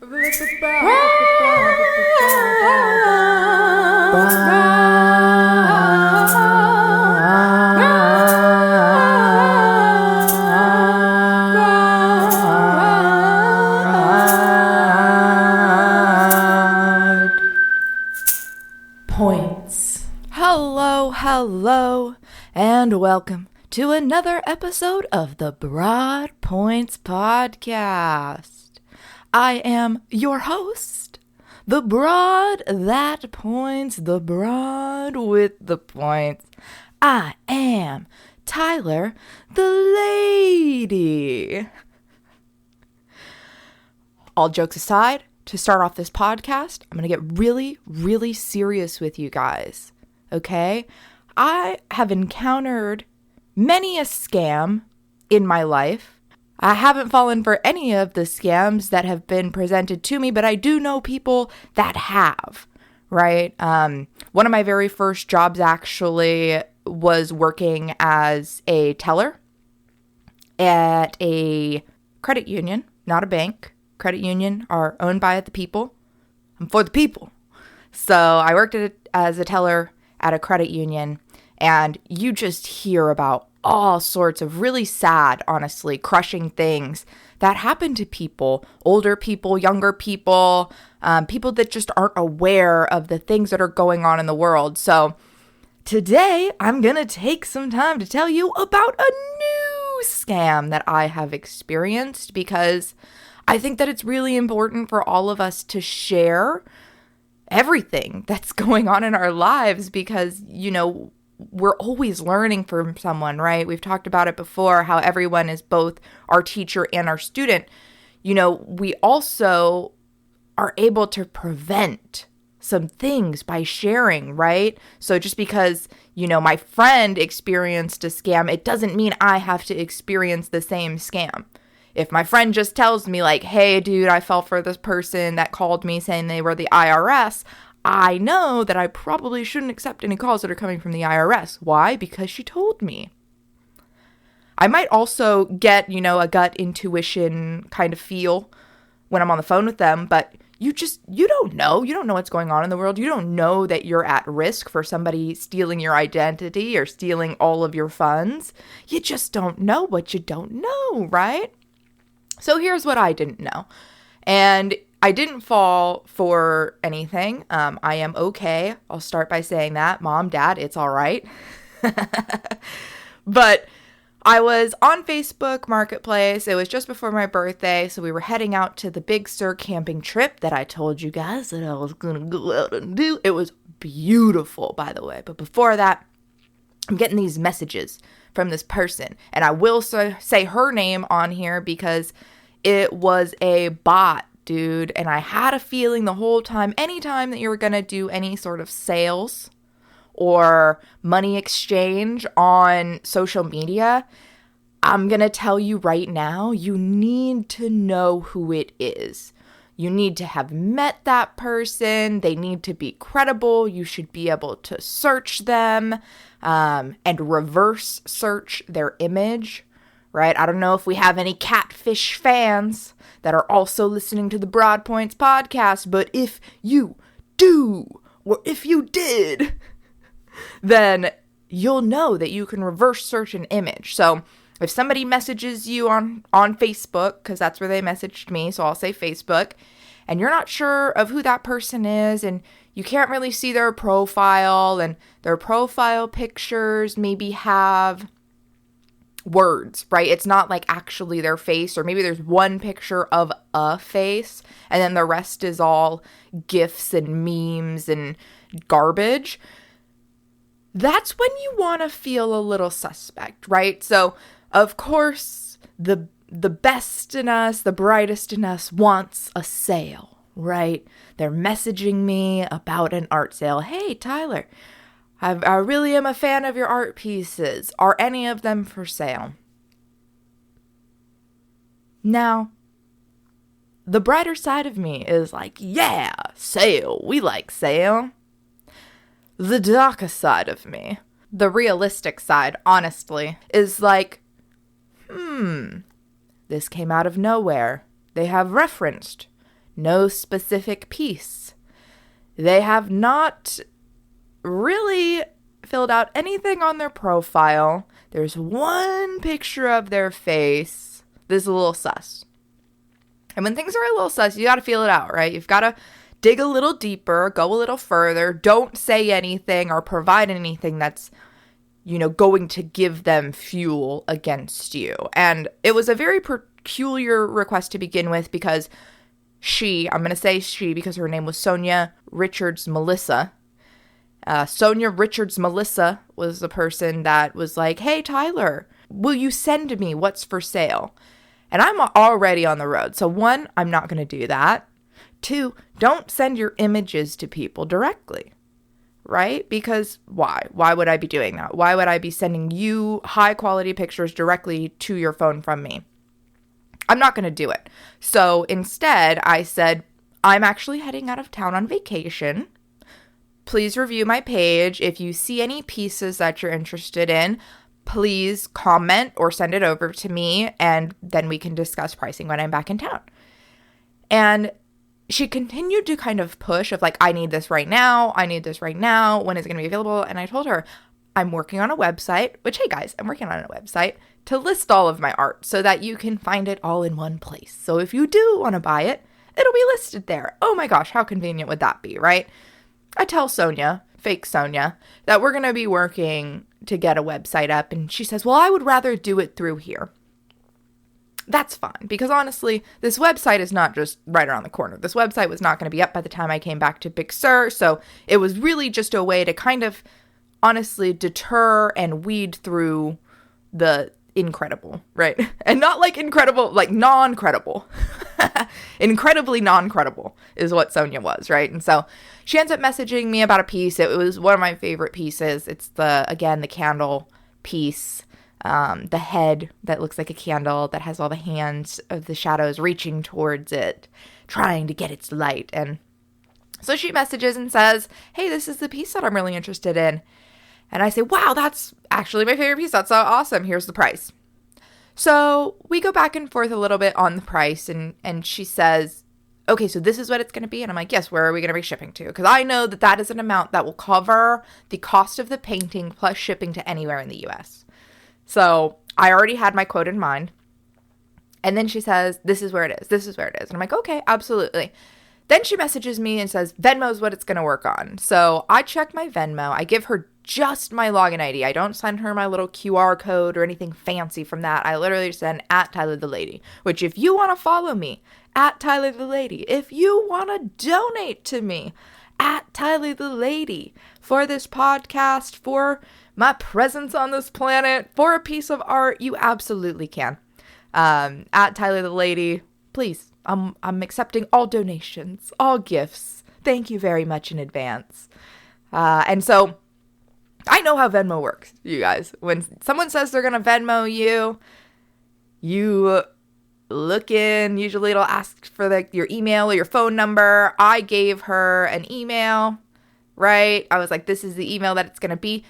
Points. Hello, and welcome to another episode of the Broad Points Podcast. I am your host, the broad that points, the broad with the points. I am Tyler, the lady. All jokes aside, to start off this podcast, I'm going to get really serious with you guys, okay? I have encountered many a scam in my life. I haven't fallen for any of the scams that have been presented to me, but I do know people that have, right? One of my very first jobs actually was working as a teller at a credit union, not a bank. Credit union are owned by the people. I'm for the people. So I worked as a teller at a credit union, and you just hear about all sorts of really sad, honestly, crushing things that happen to people, older people, younger people, people that just aren't aware of the things that are going on in the world. So today I'm going to take some time to tell you about a new scam that I have experienced, because I think that it's really important for all of us to share everything that's going on in our lives, because, you know, we're always learning from someone, right? We've talked about it before, how everyone is both our teacher and our student. You know, we also are able to prevent some things by sharing, right? So just because, you know, my friend experienced a scam, it doesn't mean I have to experience the same scam. If my friend just tells me like, hey, dude, I fell for this person that called me saying they were the IRS, I know that I probably shouldn't accept any calls that are coming from the IRS. Why? Because she told me. I might also get, you know, a gut intuition kind of feel when I'm on the phone with them, but you don't know. You don't know what's going on in the world. You don't know that you're at risk for somebody stealing your identity or stealing all of your funds. You just don't know what you don't know, right? So here's what I didn't know. And I didn't fall for anything. I am okay. I'll start by saying that. Mom, Dad, it's all right. But I was on Facebook Marketplace. It was just before my birthday. So we were heading out to the Big Sur camping trip that I told you guys that I was going to go out and do. It was beautiful, by the way. But before that, I'm getting these messages from this person. And I will say her name on here because it was a bot, dude. And I had a feeling the whole time, anytime that you were going to do any sort of sales or money exchange on social media, I'm going to tell you right now, you need to know who it is. You need to have met that person. They need to be credible. You should be able to search them and reverse search their image, right? I don't know if we have any catfish fans that are also listening to the Broad Points podcast, but if you do, or if you did, then you'll know that you can reverse search an image. So if somebody messages you on Facebook, because that's where they messaged me, so I'll say Facebook, and you're not sure of who that person is, and you can't really see their profile, and their profile pictures maybe have words, right? It's not like actually their face, or maybe there's one picture of a face, and then the rest is all GIFs and memes and garbage. That's when you want to feel a little suspect, right? So, of course, the best in us, the brightest in us wants a sale, right? They're messaging me about an art sale. Hey, Tyler, I really am a fan of your art pieces. Are any of them for sale? Now, the brighter side of me is like, yeah, sale. We like sale. The darker side of me, the realistic side, honestly, is like, this came out of nowhere. They have referenced no specific piece. They have not really filled out anything on their profile. There's one picture of their face. This is a little sus. And when things are a little sus, you got to feel it out, right? You've got to dig a little deeper, go a little further. Don't say anything or provide anything that's, going to give them fuel against you. And it was a very peculiar request to begin with because I'm going to say she because her name was Sonia Richards Melissa. Sonia Richards Melissa was the person that was like, hey, Tyler, will you send me what's for sale? And I'm already on the road. So 1, I'm not going to do that. 2, don't send your images to people directly, right? Because why? Why would I be doing that? Why would I be sending you high quality pictures directly to your phone from me? I'm not going to do it. So instead, I said, I'm actually heading out of town on vacation. Please review my page. If you see any pieces that you're interested in, please comment or send it over to me, and then we can discuss pricing when I'm back in town. And she continued to kind of push of like, I need this right now. I need this right now. When is it going to be available? And I told her, I'm working on a website, which, hey guys, I'm working on a website to list all of my art so that you can find it all in one place. So if you do want to buy it, it'll be listed there. Oh my gosh, how convenient would that be, right? I tell Sonia, fake Sonia, that we're going to be working to get a website up. And she says, well, I would rather do it through here. That's fine. Because honestly, this website is not just right around the corner. This website was not going to be up by the time I came back to Big Sur. So it was really just a way to kind of honestly deter and weed through the incredible, right? And not like incredible, like non-credible. Incredibly non-credible is what Sonia was, right? And so she ends up messaging me about a piece. It was one of my favorite pieces. It's the candle piece, the head that looks like a candle that has all the hands of the shadows reaching towards it, trying to get its light. And so she messages and says, hey, this is the piece that I'm really interested in. And I say, wow, that's actually my favorite piece. That's so awesome. Here's the price. So we go back and forth a little bit on the price, and she says, okay, so this is what it's going to be. And I'm like, yes, where are we going to be shipping to? Because I know that is an amount that will cover the cost of the painting plus shipping to anywhere in the U.S. So I already had my quote in mind. And then she says, this is where it is. This is where it is. And I'm like, okay, absolutely. Then she messages me and says, Venmo is what it's going to work on. So I check my Venmo. I give her just my login ID. I don't send her my little QR code or anything fancy from that. I literally send @TylerTheLady, which if you want to follow me, @TylerTheLady. If you want to donate to me, @TylerTheLady, for this podcast, for my presence on this planet, for a piece of art, you absolutely can. @TylerTheLady, please. I'm accepting all donations, all gifts. Thank you very much in advance. And so I know how Venmo works, you guys. When someone says they're going to Venmo you, you look in. Usually it'll ask for your email or your phone number. I gave her an email, right? I was like, this is the email that it's going to be.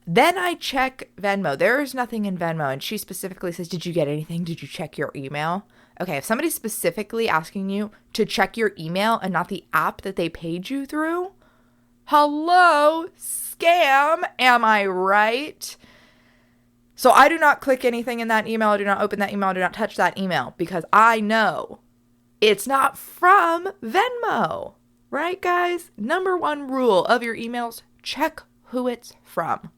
Then I check Venmo. There is nothing in Venmo. And she specifically says, did you get anything? Did you check your email? Okay, if somebody's specifically asking you to check your email and not the app that they paid you through, hello, scam, am I right? So I do not click anything in that email. I do not open that email. I do not touch that email because I know it's not from Venmo, right, guys? Number one rule of your emails, check who it's from.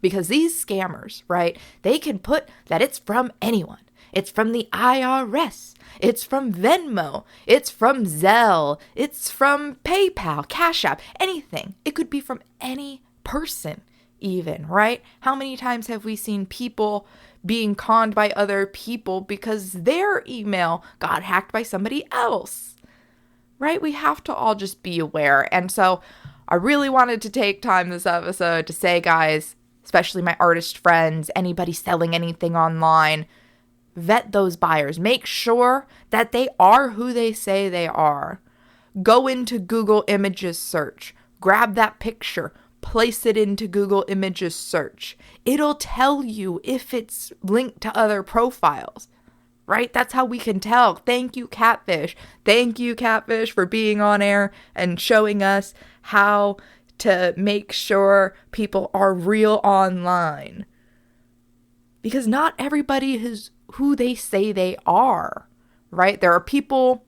Because these scammers, right, they can put that it's from anyone. It's from the IRS. It's from Venmo. It's from Zelle. It's from PayPal, Cash App, anything. It could be from any person even, right? How many times have we seen people being conned by other people because their email got hacked by somebody else, right? We have to all just be aware. And so I really wanted to take time this episode to say, guys, especially my artist friends, anybody selling anything online, vet those buyers. Make sure that they are who they say they are. Go into Google Images search. Grab that picture. Place it into Google Images search. It'll tell you if it's linked to other profiles, right? That's how we can tell. Thank you, Catfish. Thank you, Catfish, for being on air and showing us how to make sure people are real online. Because not everybody is who they say they are, right? There are people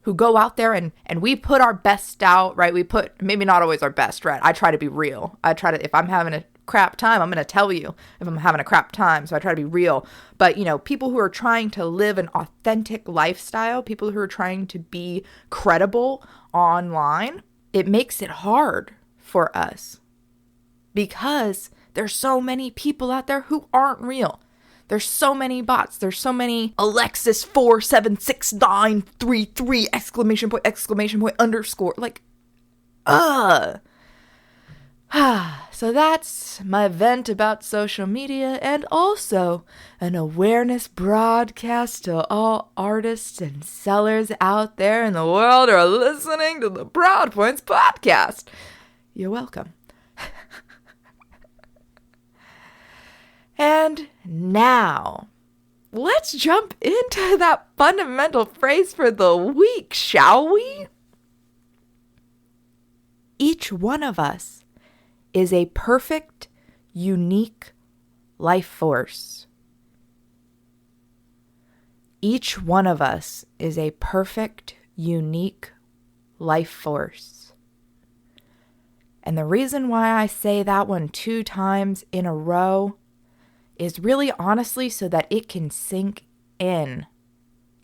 who go out there and we put our best out, right? We put, maybe not always our best, right? I try to be real. If I'm having a crap time, I'm going to tell you if I'm having a crap time. So I try to be real. But, people who are trying to live an authentic lifestyle, people who are trying to be credible online, it makes it hard for us because there's so many people out there who aren't real. There's so many bots. There's so many Alexis 476933 exclamation point underscore So that's my vent about social media, and also an awareness broadcast to all artists and sellers out there in the world who are listening to the Broad Points podcast. You're welcome. And now, let's jump into that fundamental phrase for the week, shall we? Each one of us is a perfect, unique life force. Each one of us is a perfect, unique life force. And the reason why I say that one 2 times in a row is really honestly so that it can sink in.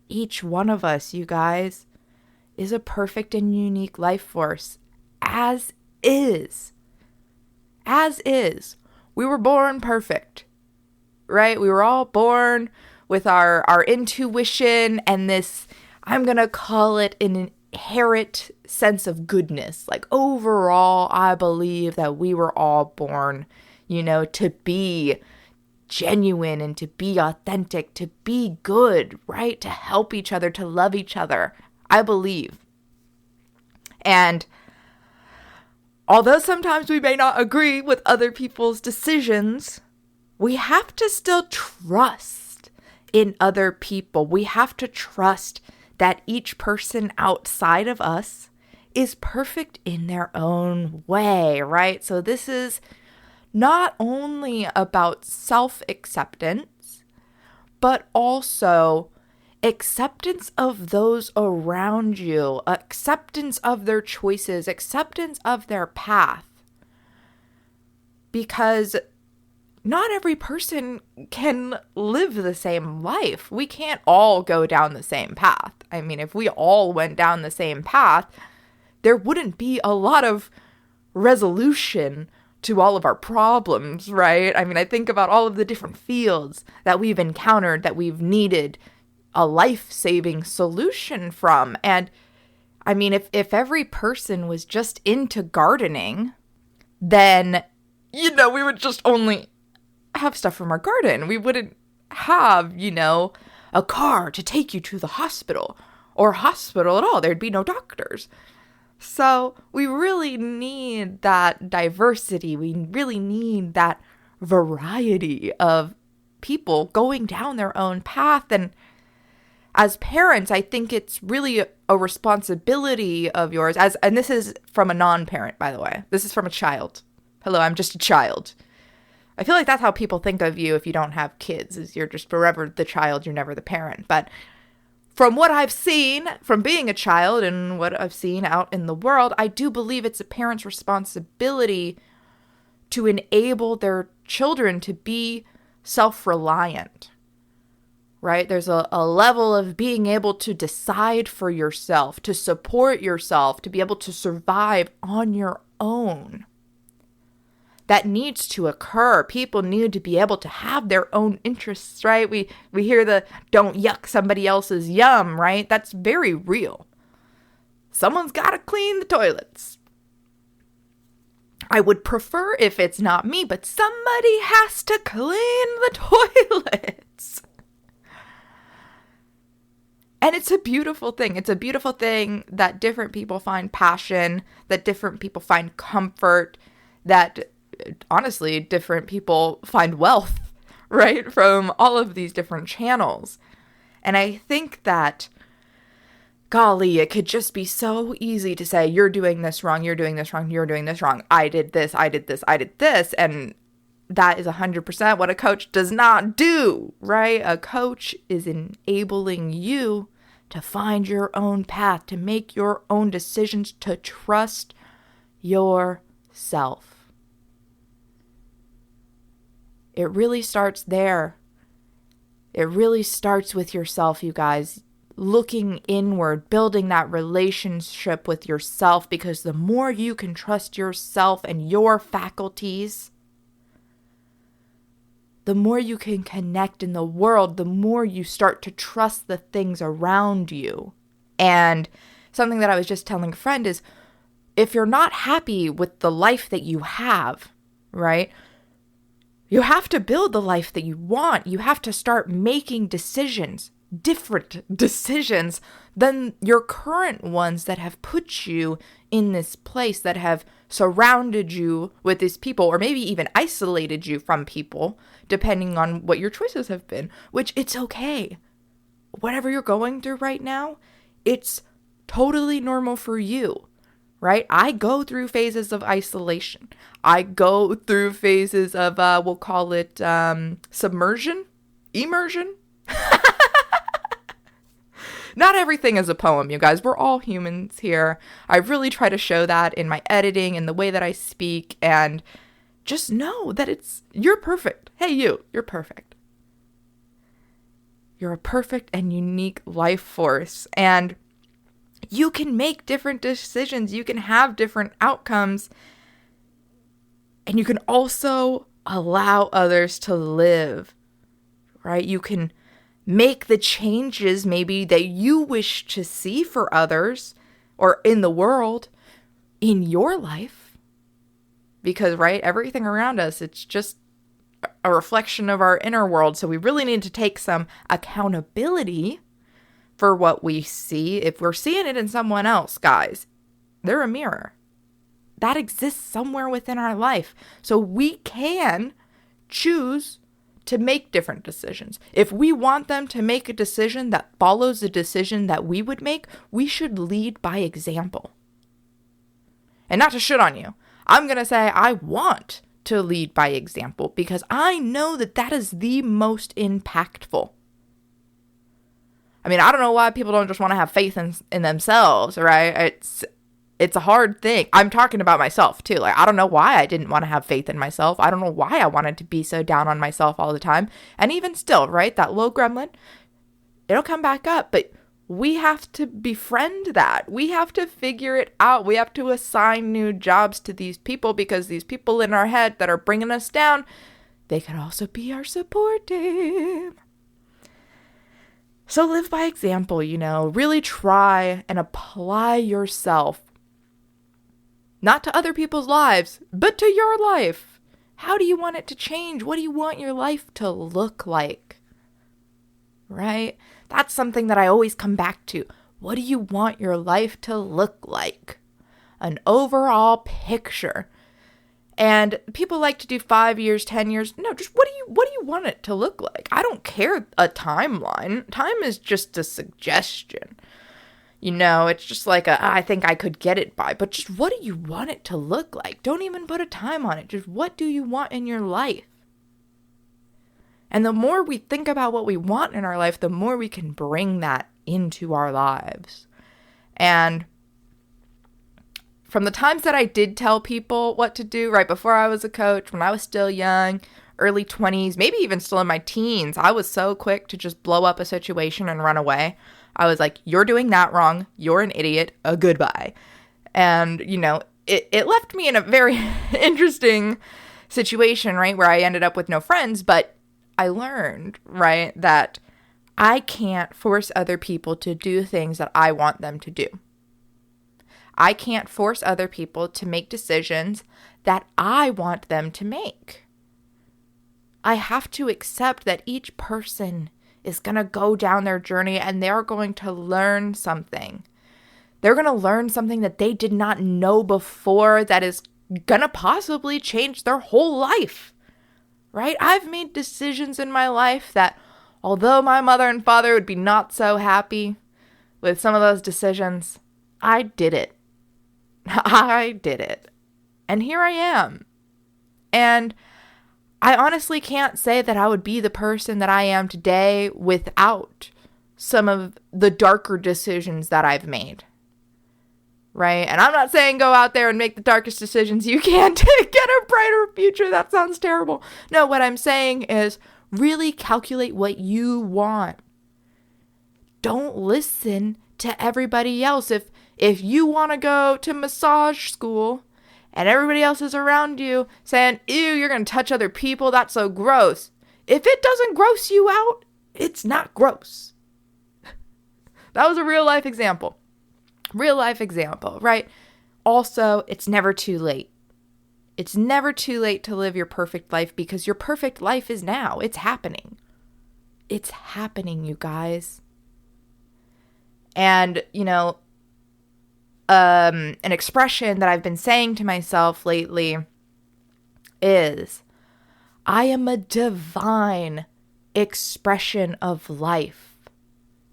Each one of us, you guys, is a perfect and unique life force, as is. As is. We were born perfect, right? We were all born with our intuition and this, I'm going to call it an inherent sense of goodness. Like overall, I believe that we were all born, to be genuine and to be authentic, to be good, right? To help each other, to love each other. I believe. And although sometimes we may not agree with other people's decisions, we have to still trust in other people. We have to trust that each person outside of us is perfect in their own way, right? So this is not only about self-acceptance, but also acceptance of those around you, acceptance of their choices, acceptance of their path. Because not every person can live the same life. We can't all go down the same path. I mean, if we all went down the same path, there wouldn't be a lot of resolution to all of our problems, right? I mean, I think about all of the different fields that we've encountered, that we've needed a life-saving solution from. And I mean, if every person was just into gardening, then, we would just only have stuff from our garden. We wouldn't have, a car to take you to the hospital or hospital at all. There'd be no doctors. So we really need that diversity. We really need that variety of people going down their own path. And as parents, I think it's really a responsibility of yours, and this is from a non-parent, by the way. This is from a child. Hello, I'm just a child. I feel like that's how people think of you if you don't have kids, is you're just forever the child, you're never the parent. But from what I've seen from being a child and what I've seen out in the world, I do believe it's a parent's responsibility to enable their children to be self-reliant, right? There's a level of being able to decide for yourself, to support yourself, to be able to survive on your own. That needs to occur. People need to be able to have their own interests, right? We hear the don't yuck somebody else's yum, right? That's very real. Someone's got to clean the toilets. I would prefer if it's not me, but somebody has to clean the toilets. And it's a beautiful thing. It's a beautiful thing that different people find passion, that different people find comfort, that honestly, different people find wealth, right, from all of these different channels. And I think that, golly, it could just be so easy to say, you're doing this wrong, you're doing this wrong, you're doing this wrong. I did this, I did this, I did this. And that is 100% what a coach does not do, right? A coach is enabling you to find your own path, to make your own decisions, to trust yourself. It really starts there. It really starts with yourself, you guys. Looking inward, building that relationship with yourself, because the more you can trust yourself and your faculties, the more you can connect in the world, the more you start to trust the things around you. And something that I was just telling a friend is, if you're not happy with the life that you have, right? You have to build the life that you want. You have to start making decisions, different decisions than your current ones that have put you in this place, that have surrounded you with these people, or maybe even isolated you from people, depending on what your choices have been, which it's okay. Whatever you're going through right now, it's totally normal for you, right? I go through phases of isolation. I go through phases of, we'll call it submersion, immersion. Not everything is a poem, you guys. We're all humans here. I really try to show that in my editing and the way that I speak, and just know that you're perfect. Hey, you're perfect. You're a perfect and unique life force, and you can make different decisions. You can have different outcomes, and you can also allow others to live, right? You can make the changes maybe that you wish to see for others or in the world in your life. Because, right, everything around us, it's just a reflection of our inner world. So we really need to take some accountability for what we see. If we're seeing it in someone else, guys, they're a mirror. That exists somewhere within our life. So we can choose to make different decisions. If we want them to make a decision that follows the decision that we would make, we should lead by example. And not to shit on you, I'm going to say I want to lead by example because I know that that is the most impactful. I mean, I don't know why people don't just want to have faith in themselves, right? It's a hard thing. I'm talking about myself too. Like, I don't know why I didn't want to have faith in myself. I don't know why I wanted to be so down on myself all the time. And even still, right? That low gremlin, it'll come back up. But we have to befriend that. We have to figure it out. We have to assign new jobs to these people because these people in our head that are bringing us down, they can also be our support team. So live by example, really try and apply yourself. Not to other people's lives, but to your life. How do you want it to change? What do you want your life to look like? Right? That's something that I always come back to. What do you want your life to look like? An overall picture. And people like to do 5 years, 10 years. No, just what do you want it to look like? I don't care a timeline. Time is just a suggestion. It's just like I think I could get it by. But just what do you want it to look like? Don't even put a time on it. Just what do you want in your life? And the more we think about what we want in our life, the more we can bring that into our lives. And from the times that I did tell people what to do right before I was a coach, when I was still young, early 20s, maybe even still in my teens, I was so quick to just blow up a situation and run away. I was like, you're doing that wrong. You're an idiot. Goodbye. And, it left me in a very interesting situation, right, where I ended up with no friends. But I learned, right, that I can't force other people to do things that I want them to do. I can't force other people to make decisions that I want them to make. I have to accept that each person is going to go down their journey and they're going to learn something. They're going to learn something that they did not know before that is going to possibly change their whole life, right? I've made decisions in my life that although my mother and father would be not so happy with some of those decisions, I did it. I did it. And here I am. And I honestly can't say that I would be the person that I am today without some of the darker decisions that I've made. Right? And I'm not saying go out there and make the darkest decisions you can to get a brighter future. That sounds terrible. No, what I'm saying is really calculate what you want. Don't listen to everybody else. If you want to go to massage school and everybody else is around you saying, ew, you're going to touch other people, that's so gross. If it doesn't gross you out, it's not gross. That was a real life example. Real life example, right? Also, it's never too late. It's never too late to live your perfect life because your perfect life is now. It's happening. It's happening, you guys. And, an expression that I've been saying to myself lately is, I am a divine expression of life.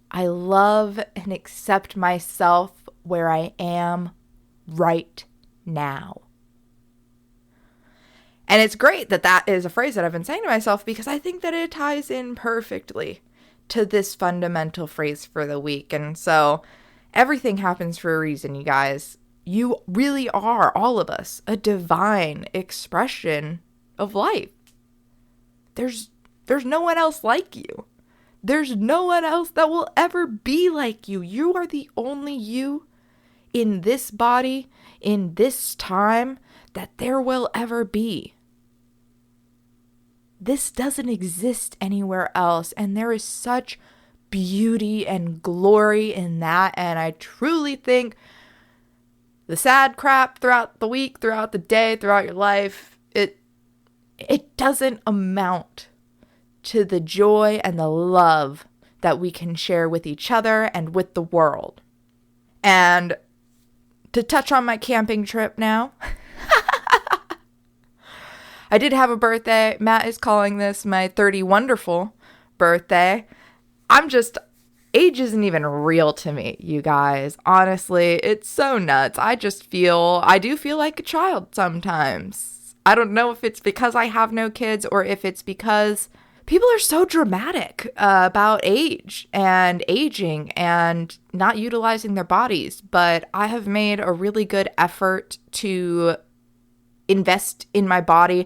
I love and accept myself where I am right now. And it's great that that is a phrase that I've been saying to myself because I think that it ties in perfectly to this fundamental phrase for the week. And so everything happens for a reason, you guys. You really are, all of us, a divine expression of life. There's no one else like you. There's no one else that will ever be like you. You are the only you in this body, in this time, that there will ever be. This doesn't exist anywhere else, and there is such beauty and glory in that, and I truly think the sad crap throughout the week, throughout the day, throughout your life, it doesn't amount to the joy and the love that we can share with each other and with the world. And to touch on my camping trip now, I did have a birthday. Matt is calling this my 30 wonderful birthday. Age isn't even real to me, you guys. Honestly, it's so nuts. I do feel like a child sometimes. I don't know if it's because I have no kids or if it's because people are so dramatic about age and aging and not utilizing their bodies. But I have made a really good effort to invest in my body,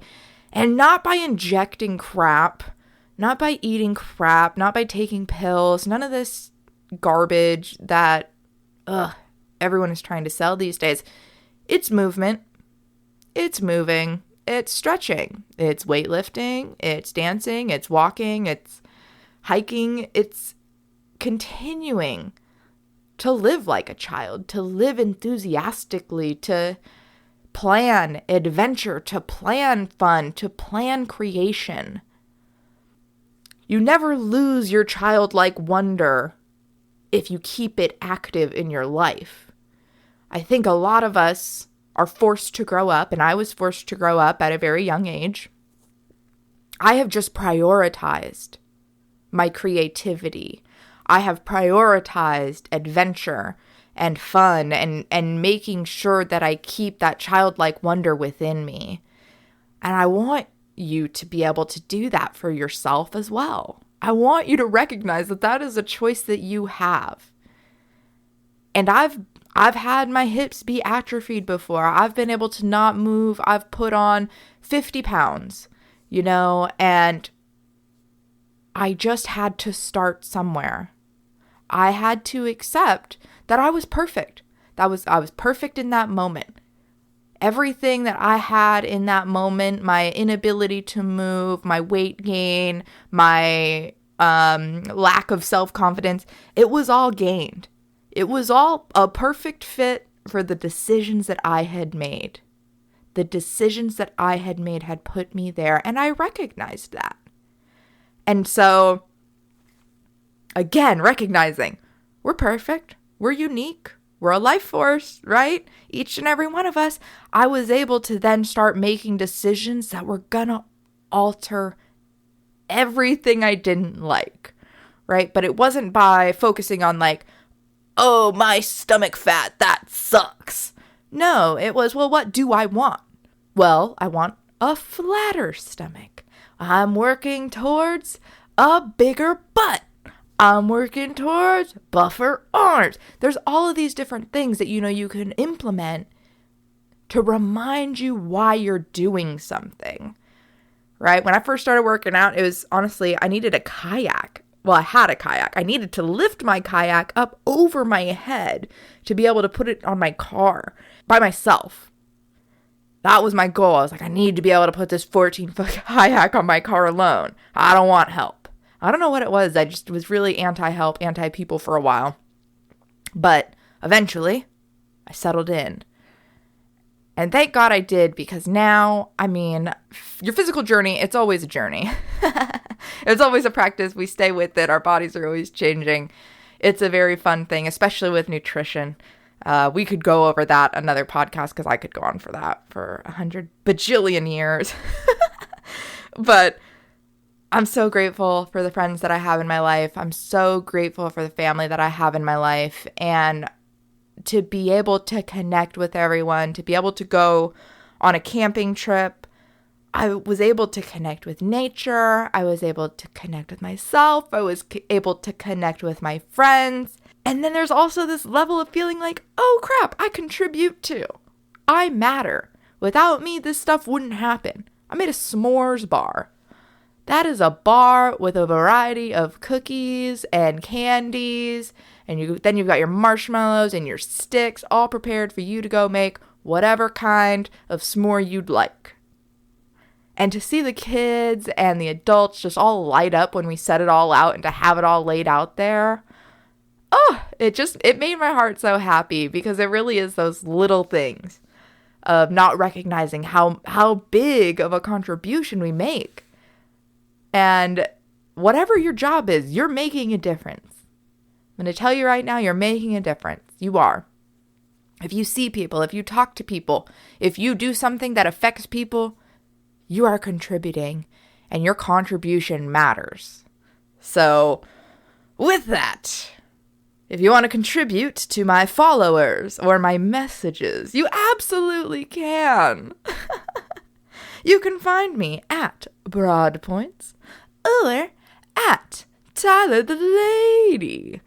and not by injecting crap, not by eating crap, not by taking pills, none of this garbage that everyone is trying to sell these days. It's movement. It's moving. It's stretching. It's weightlifting. It's dancing. It's walking. It's hiking. It's continuing to live like a child, to live enthusiastically, to plan adventure, to plan fun, to plan creation. You never lose your childlike wonder if you keep it active in your life. I think a lot of us are forced to grow up, and I was forced to grow up at a very young age. I have just prioritized my creativity. I have prioritized adventure and fun and making sure that I keep that childlike wonder within me. And I want you to be able to do that for yourself as well. I want you to recognize that that is a choice that you have. And I've had my hips be atrophied before. I've been able to not move. I've put on 50 pounds, and I just had to start somewhere. I had to accept that I was perfect. I was perfect in that moment. Everything that I had in that moment, my inability to move, my weight gain, my lack of self-confidence, it was all gained. It was all a perfect fit for the decisions that I had made. The decisions that I had made had put me there, and I recognized that. And so, again, recognizing we're perfect, we're unique, we're a life force, right? Each and every one of us. I was able to then start making decisions that were gonna alter everything I didn't like, right? But it wasn't by focusing on like, oh, my stomach fat, that sucks. No, it was, well, what do I want? Well, I want a flatter stomach. I'm working towards a bigger butt. I'm working towards buffer arms. There's all of these different things that, you can implement to remind you why you're doing something, right? When I first started working out, it was honestly, I needed a kayak. Well, I had a kayak. I needed to lift my kayak up over my head to be able to put it on my car by myself. That was my goal. I was like, I need to be able to put this 14-foot kayak on my car alone. I don't want help. I don't know what it was. I just was really anti-help, anti-people for a while. But eventually, I settled in. And thank God I did, because now, your physical journey, it's always a journey. It's always a practice. We stay with it. Our bodies are always changing. It's a very fun thing, especially with nutrition. We could go over that another podcast, because I could go on for that for 100 bajillion years. But I'm so grateful for the friends that I have in my life. I'm so grateful for the family that I have in my life. And to be able to connect with everyone, to be able to go on a camping trip, I was able to connect with nature. I was able to connect with myself. I was able to connect with my friends. And then there's also this level of feeling like, oh crap, I contribute too. I matter. Without me, this stuff wouldn't happen. I made a s'mores bar. That is a bar with a variety of cookies and candies. And then you've got your marshmallows and your sticks all prepared for you to go make whatever kind of s'more you'd like. And to see the kids and the adults just all light up when we set it all out, and to have it all laid out there, it made my heart so happy, because it really is those little things of not recognizing how big of a contribution we make. And whatever your job is, you're making a difference. I'm going to tell you right now, you're making a difference. You are. If you see people, if you talk to people, if you do something that affects people, you are contributing, and your contribution matters. So, with that, if you want to contribute to my followers or my messages, you absolutely can. You can find me at Broadpoints or at Tyler the Lady.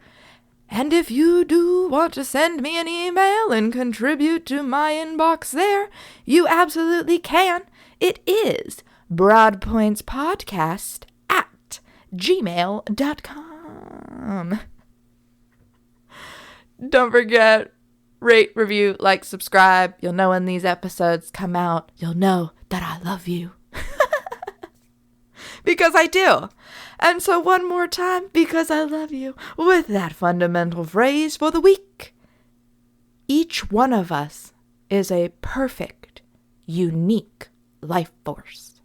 And if you do want to send me an email and contribute to my inbox there, you absolutely can. It is broadpointspodcast@gmail.com. Don't forget, rate, review, like, subscribe. You'll know when these episodes come out. You'll know that I love you. Because I do. And so one more time, because I love you, with that fundamental phrase for the week. Each one of us is a perfect, unique life force.